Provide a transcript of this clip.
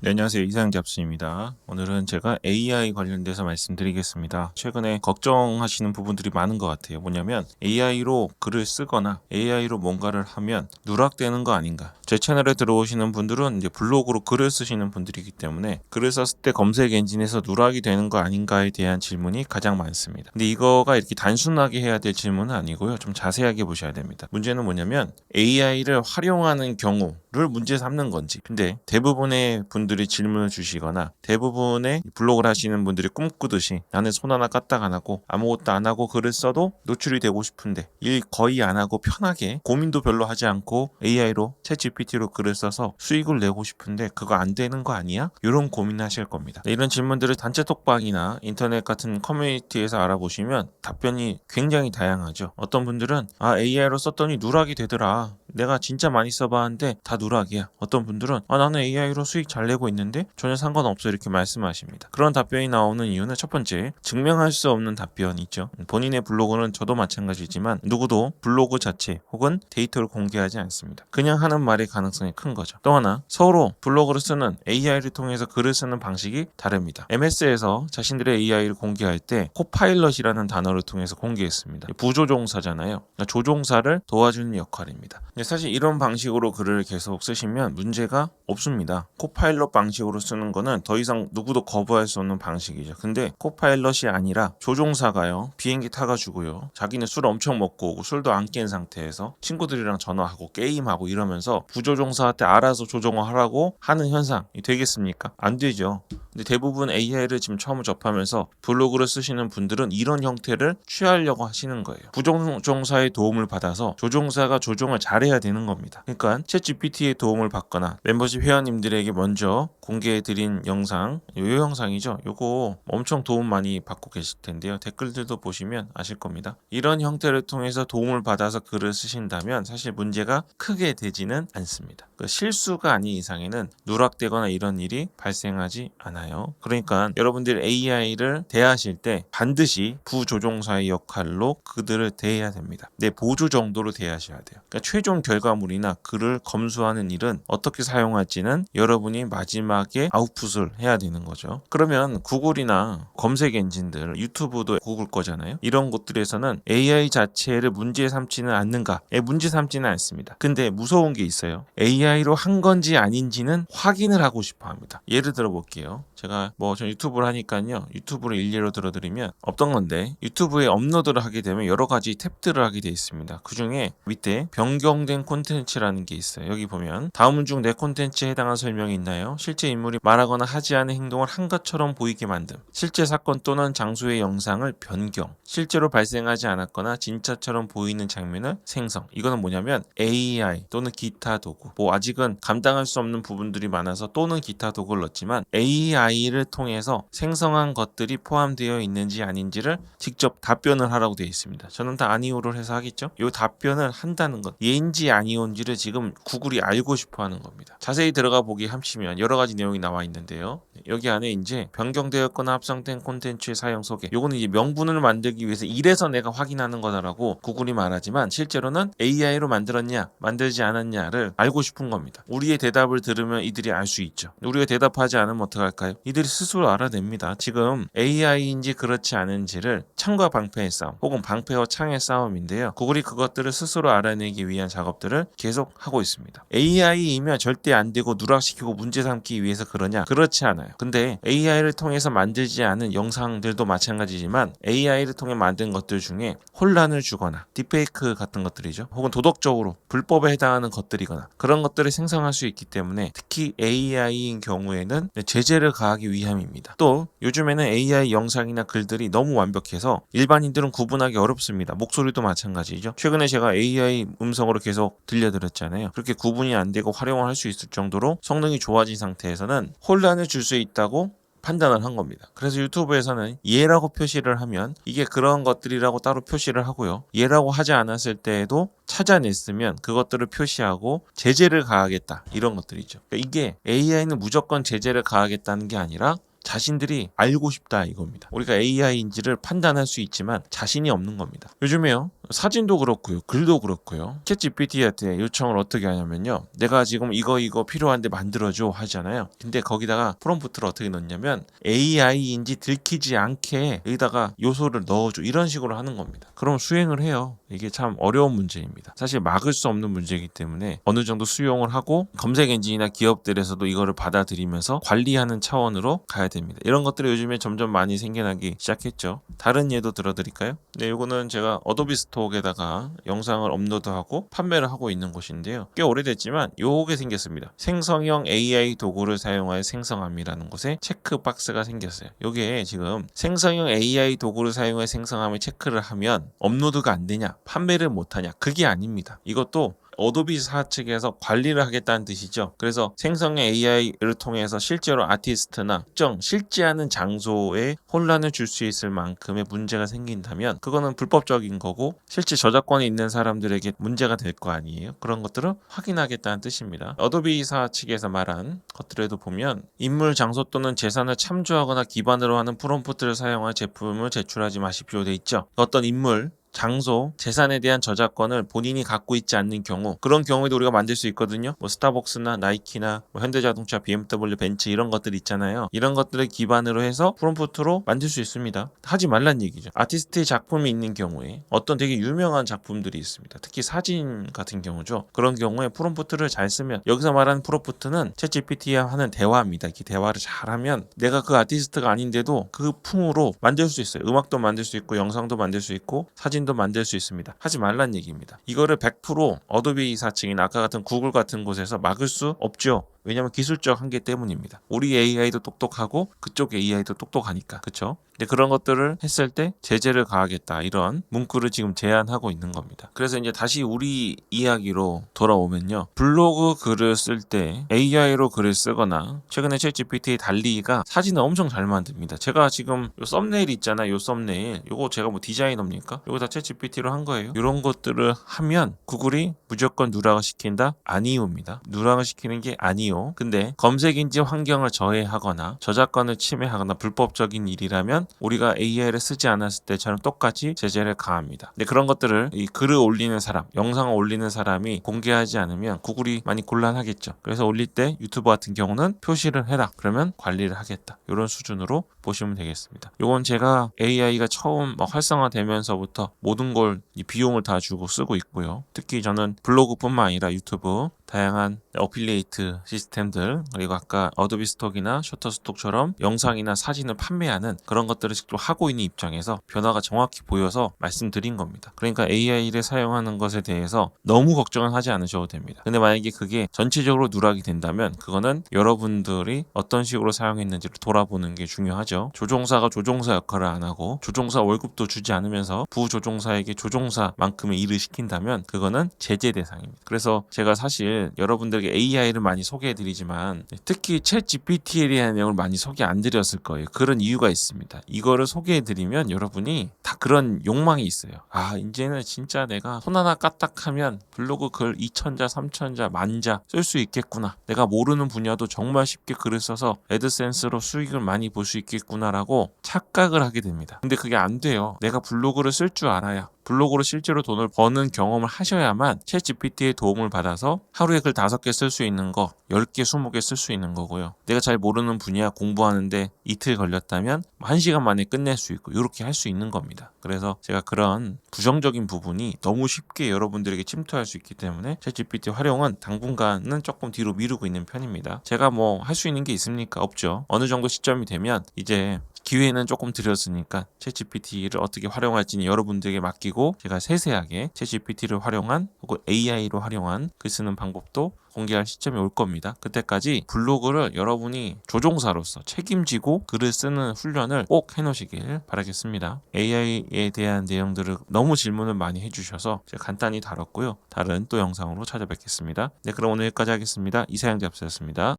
네, 안녕하세요. 이상잡수입니다. 오늘은 제가 AI 관련돼서 말씀드리겠습니다. 최근에 걱정하시는 부분들이 많은 것 같아요. 뭐냐면 AI로 글을 쓰거나 AI로 뭔가를 하면 누락되는 거 아닌가. 제 채널에 들어오시는 분들은 이제 블로그로 글을 쓰시는 분들이기 때문에 글을 썼을 때 검색 엔진에서 누락이 되는 거 아닌가에 대한 질문이 가장 많습니다. 근데 이거가 이렇게 단순하게 해야 될 질문은 아니고요. 좀 자세하게 보셔야 됩니다. 문제는 뭐냐면 AI를 활용하는 경우를 문제 삼는 건지. 근데 대부분의 분들이 질문을 주시거나 대부분의 블로그를 하시는 분들이 꿈꾸듯이 나는 손 하나 까딱 안 하고 아무것도 안 하고 글을 써도 노출이 되고 싶은데 일 거의 안 하고 편하게 고민도 별로 하지 않고 AI로 챗GPT로 글을 써서 수익을 내고 싶은데 그거 안 되는 거 아니야? 이런 고민하실 겁니다. 이런 질문들을 단체 톡방이나 인터넷 같은 커뮤니티에서 알아보시면 답변이 굉장히 다양하죠. 어떤 분들은 AI로 썼더니 누락이 되더라. 내가 진짜 많이 써봤는데 다 누락이야. 어떤 분들은 나는 AI로 수익 잘 내고 있는데 전혀 상관없어 이렇게 말씀하십니다. 그런 답변이 나오는 이유는 첫 번째, 증명할 수 없는 답변이죠. 본인의 블로그는 저도 마찬가지지만 누구도 블로그 자체 혹은 데이터를 공개하지 않습니다. 그냥 하는 말의 가능성이 큰 거죠. 또 하나, 서로 블로그를 쓰는 AI를 통해서 글을 쓰는 방식이 다릅니다. MS에서 자신들의 AI를 공개할 때 코파일럿이라는 단어를 통해서 공개했습니다. 부조종사잖아요. 그러니까 조종사를 도와주는 역할입니다. 사실 이런 방식으로 글을 계속 쓰시면 문제가 없습니다. 코파일럿 방식으로 쓰는 거는 더 이상 누구도 거부할 수 없는 방식이죠. 근데 코파일럿이 아니라 조종사가요, 비행기 타가지고요, 자기는 술 엄청 먹고 오고 술도 안 깬 상태에서 친구들이랑 전화하고 게임하고 이러면서 부조종사한테 알아서 조종하라고 하는 현상이 되겠습니까? 안 되죠. 근데 대부분 AI를 지금 처음 접하면서 블로그를 쓰시는 분들은 이런 형태를 취하려고 하시는 거예요. 부조종사의 도움을 받아서 조종사가 조종을 잘해야 되는 겁니다. 그러니까 챗GPT의 도움을 받거나 멤버십 회원님들에게 먼저 공개해드린 영상, 요 영상이죠. 요거 엄청 도움 많이 받고 계실 텐데요. 댓글들도 보시면 아실 겁니다. 이런 형태를 통해서 도움을 받아서 글을 쓰신다면 사실 문제가 크게 되지는 않습니다. 실수가 아닌 이상에는 누락되거나 이런 일이 발생하지 않아요. 그러니까 여러분들 AI를 대하실 때 반드시 부조종사의 역할로 그들을 대해야 됩니다. 내 보조 정도로 대하셔야 돼요. 그러니까 최종 결과물이나 글을 검수하는 일은 어떻게 사용할지는 여러분이 마지막에 아웃풋을 해야 되는 거죠. 그러면 구글이나 검색 엔진들, 유튜브도 구글 거잖아요. 이런 곳들에서는 AI 자체를 문제 삼지는 않는가? 문제 삼지는 않습니다. 근데 무서운 게 있어요. AI로 한 건지 아닌지는 확인을 하고 싶어 합니다. 예를 들어 볼게요. 제가 전 유튜브를 하니까요. 유튜브를 일례로 들어드리면 없던 건데 유튜브에 업로드를 하게 되면 여러 가지 탭들을 하게 되어 있습니다. 그 중에 밑에 변경된 콘텐츠라는 게 있어요. 여기 보면 다음 중 내 콘텐츠에 해당하는 설명이 있나요? 실제 인물이 말하거나 하지 않은 행동을 한 것처럼 보이게 만듦. 실제 사건 또는 장소의 영상을 변경. 실제로 발생하지 않았거나 진짜처럼 보이는 장면을 생성. 이거는 뭐냐면 AI 또는 기타 도구. 아직은 감당할 수 없는 부분들이 많아서 또는 기타 도구를 넣었지만 AI를 통해서 생성한 것들이 포함되어 있는지 아닌지를 직접 답변을 하라고 되어 있습니다. 저는 다 아니오를 해서 하겠죠? 이 답변을 한다는 것, 예인지 아니온지를 지금 구글이 알고 싶어 하는 겁니다. 자세히 들어가 보기 하시면 여러 가지 내용이 나와 있는데요. 여기 안에 이제 변경되었거나 합성된 콘텐츠의 사용 소개. 요거는 이제 명분을 만들기 위해서 이래서 내가 확인하는 거다라고 구글이 말하지만 실제로는 AI로 만들었냐, 만들지 않았냐를 알고 싶은 겁니다. 우리의 대답을 들으면 이들이 알 수 있죠. 우리가 대답하지 않으면 어떡할까요? 이들이 스스로 알아냅니다. 지금 AI인지 그렇지 않은지를 창과 방패의 싸움 혹은 방패와 창의 싸움인데요. 구글이 그것들을 스스로 알아내기 위한 작업들을 계속 하고 있습니다. AI이면 절대 안 되고 누락시키고 문제 삼기 위해서 그러냐? 그렇지 않아요. 근데 AI를 통해서 만들지 않은 영상들도 마찬가지지만 AI를 통해 만든 것들 중에 혼란을 주거나 딥페이크 같은 것들이죠. 혹은 도덕적으로 불법에 해당하는 것들이거나 그런 것들을 생성할 수 있기 때문에 특히 AI인 경우에는 제재를 가하기 위함입니다. 또 요즘에는 AI 영상이나 글들이 너무 완벽해서 일반인들은 구분하기 어렵습니다. 목소리도 마찬가지죠. 최근에 제가 AI 음성으로 계속 들려드렸잖아요. 그렇게 구분이 안 되고 활용을 할 수 있을 정도로 성능이 좋아진 상태에서는 혼란을 줄 수 있다고 판단을 한 겁니다. 그래서 유튜브에서는 예라고 표시를 하면 이게 그런 것들이라고 따로 표시를 하고요. 예라고 하지 않았을 때에도 찾아냈으면 그것들을 표시하고 제재를 가하겠다. 이런 것들이죠. 그러니까 이게 AI는 무조건 제재를 가하겠다는 게 아니라 자신들이 알고 싶다 이겁니다. 우리가 AI인지를 판단할 수 있지만 자신이 없는 겁니다. 요즘에요. 사진도 그렇고요. 글도 그렇고요. 챗 GPT한테 요청을 어떻게 하냐면요. 내가 지금 이거 필요한데 만들어줘 하잖아요. 근데 거기다가 프롬프트를 어떻게 넣냐면 AI인지 들키지 않게 여기다가 요소를 넣어줘. 이런 식으로 하는 겁니다. 그럼 수행을 해요. 이게 참 어려운 문제입니다. 사실 막을 수 없는 문제이기 때문에 어느 정도 수용을 하고 검색 엔진이나 기업들에서도 이거를 받아들이면서 관리하는 차원으로 가야 됩니다. 이런 것들이 요즘에 점점 많이 생겨나기 시작했죠. 다른 예도 들어드릴까요? 네, 이거는 제가 어도비 스톡에다가 영상을 업로드하고 판매를 하고 있는 곳인데요. 꽤 오래됐지만 요게 생겼습니다. 생성형 AI 도구를 사용하여 생성함이라는 곳에 체크 박스가 생겼어요. 요게 지금 생성형 AI 도구를 사용하여 생성함을 체크를 하면 업로드가 안 되냐, 판매를 못하냐, 그게 아닙니다. 이것도 어도비사 측에서 관리를 하겠다는 뜻이죠. 그래서 생성형 AI를 통해서 실제로 아티스트나 특정 실제하는 장소에 혼란을 줄 수 있을 만큼의 문제가 생긴다면 그거는 불법적인 거고 실제 저작권이 있는 사람들에게 문제가 될 거 아니에요. 그런 것들을 확인하겠다는 뜻입니다. 어도비사 측에서 말한 것들에도 보면 인물, 장소 또는 재산을 참조하거나 기반으로 하는 프롬프트를 사용한 제품을 제출하지 마십시오 돼 있죠. 어떤 인물, 장소, 재산에 대한 저작권을 본인이 갖고 있지 않는 경우, 그런 경우에도 우리가 만들 수 있거든요. 뭐 스타벅스나 나이키나 뭐 현대자동차, BMW, 벤츠 이런 것들 있잖아요. 이런 것들을 기반으로 해서 프롬프트로 만들 수 있습니다. 하지 말란 얘기죠. 아티스트의 작품이 있는 경우에 어떤 되게 유명한 작품들이 있습니다. 특히 사진 같은 경우죠. 그런 경우에 프롬프트를 잘 쓰면, 여기서 말하는 프롬프트는 챗 GPT와 하는 대화입니다. 이렇게 대화를 잘하면 내가 그 아티스트가 아닌데도 그 풍으로 만들 수 있어요. 음악도 만들 수 있고 영상도 만들 수 있고 사진도 만들 수 있습니다. 하지 말란 얘기입니다. 이거를 100% 어도비 사측이나 아까 같은 구글 같은 곳에서 막을 수 없죠. 왜냐하면 기술적 한계 때문입니다. 우리 AI도 똑똑하고 그쪽 AI도 똑똑하니까. 그렇죠? 근데 그런 것들을 했을 때 제재를 가하겠다, 이런 문구를 지금 제안하고 있는 겁니다. 그래서 이제 다시 우리 이야기로 돌아오면요. 블로그 글을 쓸 때 AI로 글을 쓰거나, 최근에 챗 GPT 달리가 사진을 엄청 잘 만듭니다. 제가 지금 요 썸네일 있잖아요. 요 썸네일. 요거 제가 뭐 디자이너입니까? 요거 다 챗 GPT로 한 거예요. 이런 것들을 하면 구글이 무조건 누락을 시킨다? 아니오입니다. 누락을 시키는 게 아니오. 근데 검색인지 환경을 저해하거나 저작권을 침해하거나 불법적인 일이라면 우리가 AI를 쓰지 않았을 때처럼 똑같이 제재를 가합니다. 근데 그런 것들을 이 글을 올리는 사람, 영상을 올리는 사람이 공개하지 않으면 구글이 많이 곤란하겠죠. 그래서 올릴 때 유튜브 같은 경우는 표시를 해라. 그러면 관리를 하겠다. 이런 수준으로 보시면 되겠습니다. 이건 제가 AI가 처음 활성화되면서부터 모든 걸 이 비용을 다 주고 쓰고 있고요. 특히 저는 블로그뿐만 아니라 유튜브, 다양한 어필리에이트 시스템들, 그리고 아까 어도비 스톡이나 셔터스톡처럼 영상이나 사진을 판매하는 그런 것들을 직접 하고 있는 입장에서 변화가 정확히 보여서 말씀드린 겁니다. 그러니까 AI를 사용하는 것에 대해서 너무 걱정을 하지 않으셔도 됩니다. 근데 만약에 그게 전체적으로 누락이 된다면 그거는 여러분들이 어떤 식으로 사용했는지를 돌아보는 게 중요하죠. 조종사가 조종사 역할을 안 하고 조종사 월급도 주지 않으면서 부조종사에게 조종사만큼의 일을 시킨다면 그거는 제재 대상입니다. 그래서 제가 사실 여러분들에게 AI를 많이 소개해드리지만 특히 챗 GPT에 대한 내용을 많이 소개 안 드렸을 거예요. 그런 이유가 있습니다. 이거를 소개해드리면 여러분이 다 그런 욕망이 있어요. 아, 이제는 진짜 내가 손 하나 까딱하면 블로그 글 2,000자, 3,000자, 10,000자 쓸 수 있겠구나. 내가 모르는 분야도 정말 쉽게 글을 써서 애드센스로 수익을 많이 볼 수 있겠구나라고 착각을 하게 됩니다. 근데 그게 안 돼요. 내가 블로그를 쓸 줄 알아야, 블로그로 실제로 돈을 버는 경험을 하셔야만 챗 GPT의 도움을 받아서 하루에 글 5개 쓸 수 있는 거 10개, 20개 쓸 수 있는 거고요. 내가 잘 모르는 분야 공부하는데 이틀 걸렸다면 1시간 만에 끝낼 수 있고 이렇게 할 수 있는 겁니다. 그래서 제가 그런 부정적인 부분이 너무 쉽게 여러분들에게 침투할 수 있기 때문에 챗 GPT 활용은 당분간은 조금 뒤로 미루고 있는 편입니다. 제가 뭐 할 수 있는 게 있습니까? 없죠. 어느 정도 시점이 되면 이제 기회는 조금 드렸으니까 챗 GPT를 어떻게 활용할지는 여러분들에게 맡기고 제가 세세하게 챗 GPT를 활용한 혹은 AI로 활용한 글 쓰는 방법도 공개할 시점이 올 겁니다. 그때까지 블로그를 여러분이 조종사로서 책임지고 글을 쓰는 훈련을 꼭 해놓으시길 바라겠습니다. AI에 대한 내용들을 너무 질문을 많이 해주셔서 제가 간단히 다뤘고요. 다른 또 영상으로 찾아뵙겠습니다. 네, 그럼 오늘 여기까지 하겠습니다. 이사영 잡스였습니다.